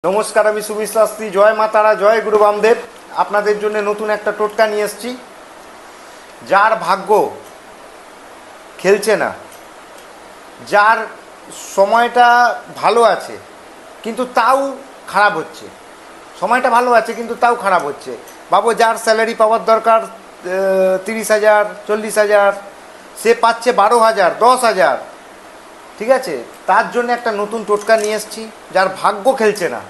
নমস্কার, আমি সুমিত শাস্ত্রী। জয় মা তারা, জয় গুরু বামদেব। আপনাদের জন্য নতুন একটা টোটকা নিয়ে এসেছি। যার ভাগ্য খেলছে না, যার সময়টা ভালো আছে কিন্তু তাও খারাপ হচ্ছে, সময়টা ভালো আছে কিন্তু তাও খারাপ হচ্ছে, বাবু যার স্যালারি পাওয়ার দরকার 30,000 40,000, সে পাচ্ছে 12,000 10,000, ঠিক আছে? তার জন্য একটা নতুন টোটকা নিয়ে এসেছি। যার ভাগ্য খেলছে না,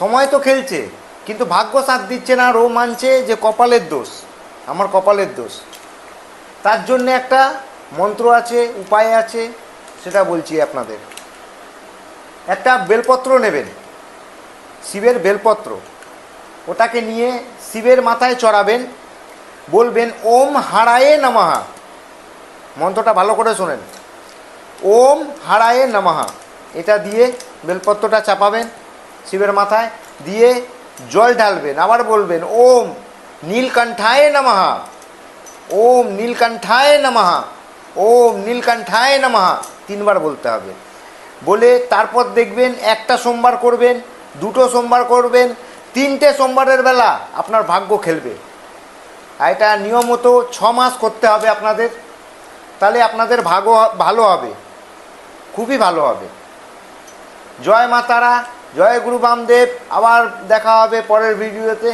সময় তো খেলছে কিন্তু ভাগ্য সাথ দিচ্ছে না, আর ও মানছে যে কপালের দোষ, আমার কপালের দোষ। তার জন্য একটা মন্ত্র আছে, উপায় আছে, সেটা বলছি আপনাদের। একটা বেলপত্র নেবেন, শিবের বেলপত্র, ওটাকে নিয়ে শিবের মাথায় চড়াবেন, বলবেন ওম হারায়ে নমঃ। মন্ত্রটা ভালো করে শোনেন, ওম হারায়ে নমঃ। এটা দিয়ে বেলপত্রটা চাপাবেন শিবের মাথায়, দিয়ে জল ঢালবেন, আবার বলবেন ওম নীলকণ্ঠায় নমঃ, ওম নীলকণ্ঠায় নমঃ, ওম নীলকণ্ঠায় নমঃ। 3বার বলতে হবে। বলে তারপর দেখবেন একটা সোমবার করবেন, দুটো সোমবার করবেন, 3টে সোমবারের বেলা আপনার ভাগ্য খেলবে। আর এটা নিয়মিত 6 মাস করতে হবে আপনাদের, তাহলে আপনাদের ভাগ্য ভালো হবে, খুবই ভালো হবে। জয় মা তারা, জয় গুরু বামদেব। আবার দেখা হবে পরের ভিডিওতে।